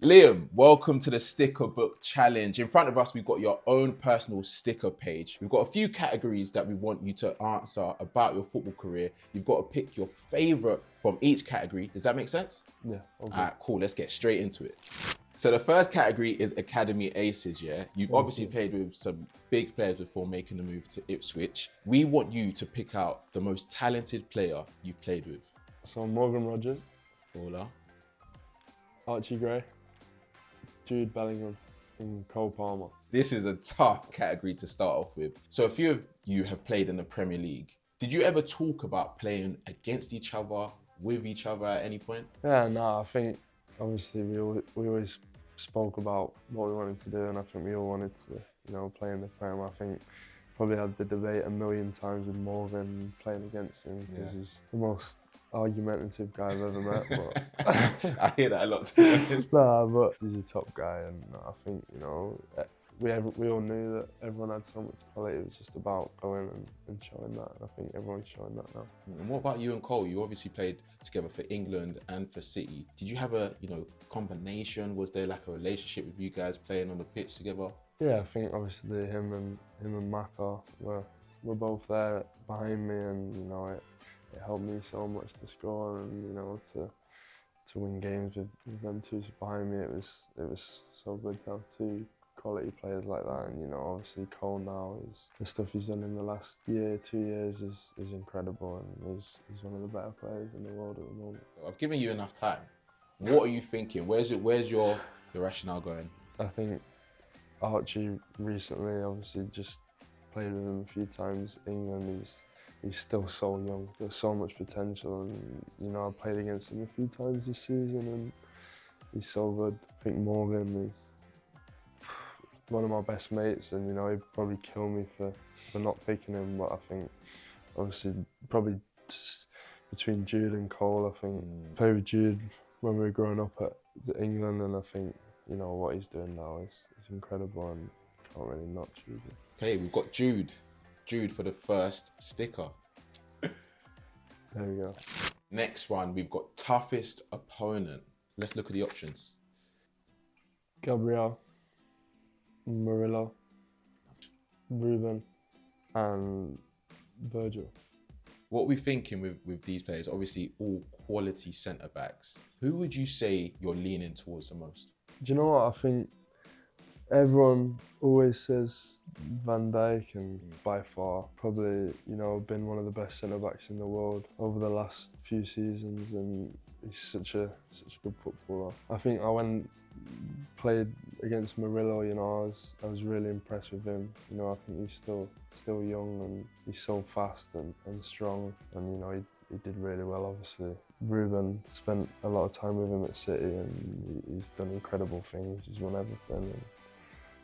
Liam, welcome to the Sticker Book Challenge. In front of us, we've got your own personal sticker page. We've got a few categories that we want you to answer about your football career. You've got to pick your favourite from each category. Does that make sense? Yeah. Okay. All right, cool. Let's get straight into it. So the first category is Academy Aces, yeah? You've obviously played with some big players before making the move to Ipswich. We want you to pick out the most talented player you've played with. So Morgan Rogers, Paula. Archie Gray, Jude Bellingham, and Cole Palmer. This is a tough category to start off with. So a few of you have played in the Premier League. Did you ever talk about playing against each other, with each other at any point? Yeah, no, I think obviously we always spoke about what we wanted to do, and I think we all wanted to, play in the Prem. I think probably had the debate a million times with Morgan playing against him because he's the most argumentative guy I've ever met. But I hear that a lot, to be honest. nah, but he's a top guy, and I think we all knew that everyone had so much quality. It was just about going and showing that, and I think everyone's showing that now. And what about you and Cole? You obviously played together for England and for City. Did you have a combination? Was there like a relationship with you guys playing on the pitch together? Yeah, I think obviously him and Maka were both there behind me, and it helped me so much to score and to win games with them two behind me. It was so good to have two quality players like that, and obviously Cole now the stuff he's done in the last year, 2 years is incredible, and he's one of the better players in the world at the moment. I've given you enough time. What are you thinking? Where's your rationale going? I think Archie recently, obviously just played with him a few times. England, he's still so young. There's so much potential, and I played against him a few times this season, and he's so good. I think Morgan is one of my best mates, and he'd probably kill me for not picking him. But I think obviously probably between Jude and Cole, I think played with Jude when we were growing up at England, and I think what he's doing now is incredible, and can't really not choose him. Okay, we've got Jude for the first sticker. There we go. Next one, we've got toughest opponent. Let's look at the options. Gabriel, Murillo, Ruben, and Virgil. What are we thinking with these players? Obviously, all quality centre backs. Who would you say you're leaning towards the most? Do you know what? I think everyone always says Van Dijk, and by far probably been one of the best centre backs in the world over the last few seasons, and he's such a good footballer. I think I played against Murillo, I was really impressed with him. I think he's still young, and he's so fast and strong, and he did really well. Obviously Ruben spent a lot of time with him at City, and he's done incredible things. He's won everything, and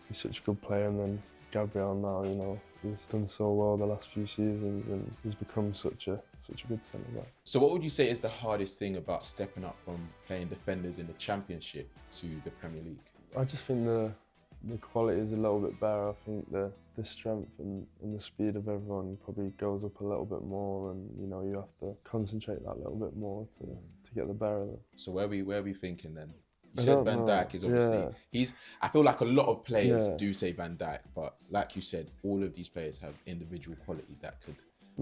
he's such a good player. And then Gabriel now, he's done so well the last few seasons, and he's become such a good centre back. So what would you say is the hardest thing about stepping up from playing defenders in the Championship to the Premier League? I just think the quality is a little bit better. I think the strength and the speed of everyone probably goes up a little bit more, and you have to concentrate that little bit more to get the better of it. So where are we thinking then? You said Van Dijk is obviously I feel like a lot of players do say Van Dijk, but like you said, all of these players have individual quality that could.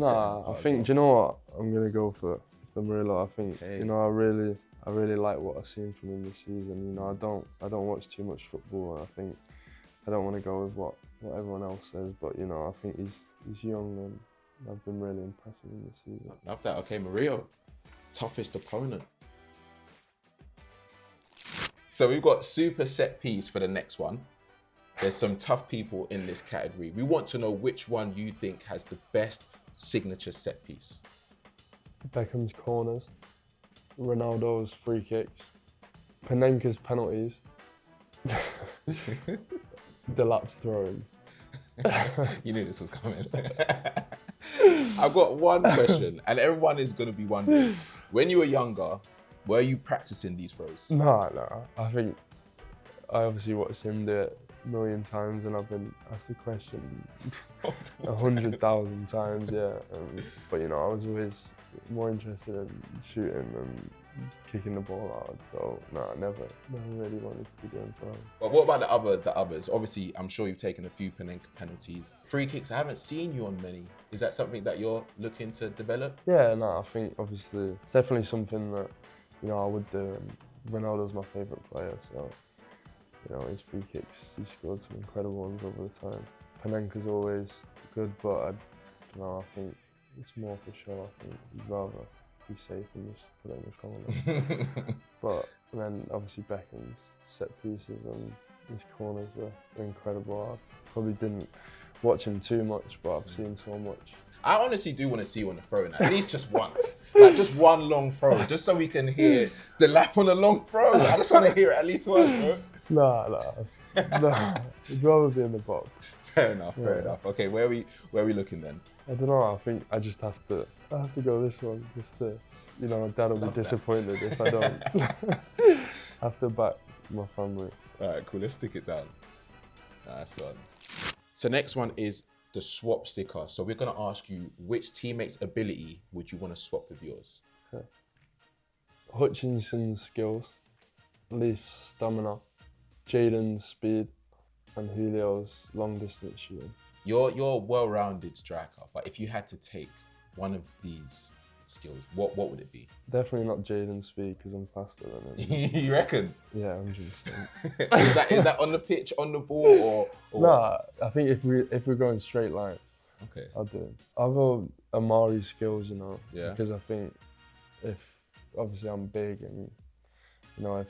I think, do you know what? I'm gonna go for Murillo. I think I really like what I've seen from him this season. I don't watch too much football, and I think I don't want to go with what everyone else says, but I think he's young, and I've been really impressed with him this season. Love that. Okay, Murillo, toughest opponent. So we've got super set piece for the next one. There's some tough people in this category. We want to know which one you think has the best signature set piece. Beckham's corners, Ronaldo's free kicks, Panenka's penalties, Delap's throw-ins. You knew this was coming. I've got one question, and everyone is going to be wondering, when you were younger, were you practicing these throws? No. I think I obviously watched him do it a million times, and I've been asked the question 100,000 times, yeah. But I was always more interested in shooting, kicking the ball hard. So no, I never really wanted to be doing fouls. But what about the others? Obviously, I'm sure you've taken a few penalties. Free kicks, I haven't seen you on many. Is that something that you're looking to develop? Yeah, no, I think obviously it's definitely something that, you know, I would do. And Ronaldo's my favourite player, so, you know, his free kicks, he scored some incredible ones over the time. Panenka's always good, but I don't know, I think it's more for show. I think he'd rather be safe and just put it in the corner. But then obviously Beckham's set pieces and his corners are incredible. I probably didn't watch him too much, but I've seen so much. I honestly do want to see you on the throw at least just once. Like just one long throw, just so we can hear the lap on the long throw. I just want to hear it at least once, bro. Nah. I'd rather be in the box. Fair enough. Okay, where are we looking then? I don't know, I think I just have to go this one, just to, you know, Dad will be disappointed if I don't. I have to back my family. All right, cool, let's stick it down. Nice one. So next one is the swap sticker. So we're gonna ask you, which teammate's ability would you want to swap with yours? Okay. Hutchinson's skills, Leaf's stamina, Jaden's speed, and Julio's long distance shooting. You're a well-rounded striker, but if you had to take one of these skills, what would it be? Definitely not Jaden's speed, because I'm faster than him. You reckon? Yeah, 100%. is that on the pitch, on the ball, or Nah, I think if we're going straight line, okay, I'll do it. I'll go Amari's skills, you know, yeah, because I think if obviously I'm big and, you know, if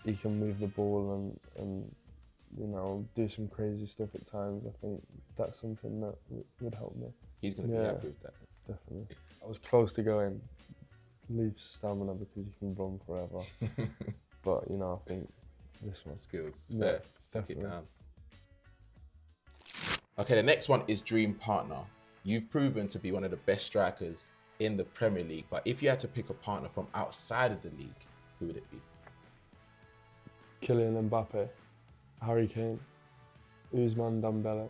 he can move the ball and you know, do some crazy stuff at times, I think that's something that would help me. He's going to be happy with that. Definitely. I was close to going Leaf's stamina because you can run forever. But, you know, I think this one. Skills. Yeah, fair. Stick it down. Okay, the next one is dream partner. You've proven to be one of the best strikers in the Premier League, but if you had to pick a partner from outside of the league, who would it be? Kylian Mbappe, Harry Kane, Ousmane Dembele,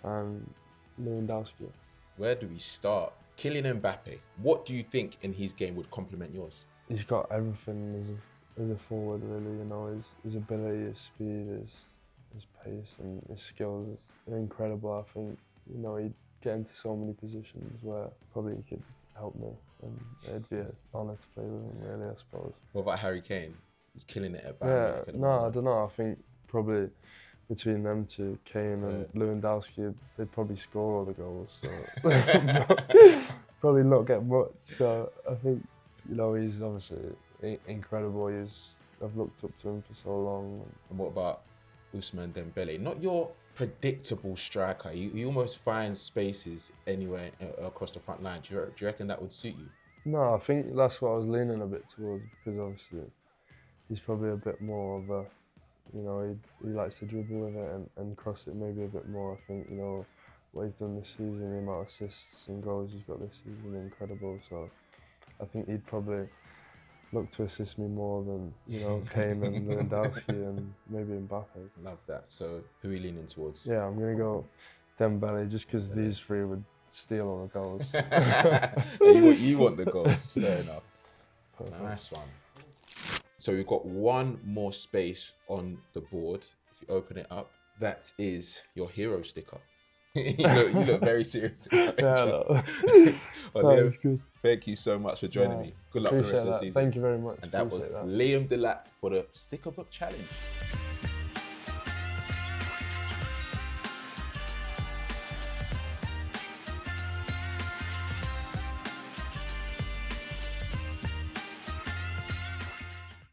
and Lewandowski. Where do we start? Kylian Mbappe, what do you think in his game would complement yours? He's got everything as a forward, really. You know, his ability, his speed, his pace, and his skills are incredible. I think, you know, he'd get into so many positions where probably he could help me, and it'd be an honour to play with him, really, I suppose. What about Harry Kane? He's killing it at Bayern. Yeah, no, I don't know. I think probably between them two, Kane and Lewandowski, they'd probably score all the goals. So probably not get much. So I think, you know, he's obviously incredible. I've looked up to him for so long. And what about Ousmane Dembele? Not your predictable striker. He almost finds spaces anywhere across the front line. Do you reckon that would suit you? No, I think that's what I was leaning a bit towards, because obviously he's probably a bit more of a, you know, he likes to dribble with it and cross it maybe a bit more. I think, you know, what he's done this season, the amount of assists and goals he's got this season, incredible. So I think he'd probably look to assist me more than, you know, Kane and Lewandowski and maybe Mbappe. Love that. So who are you leaning towards? Yeah, I'm going to go Dembele, just because these three would steal all the goals. you want the goals, fair enough. Perfect. Nice one. So we've got one more space on the board. If you open it up, that is your hero sticker. you look very serious. Yeah, no. Well, Liam, good. Thank you so much for joining me. Good luck for the rest of the season. Thank you very much. And that was Liam Delap for the Sticker Book Challenge.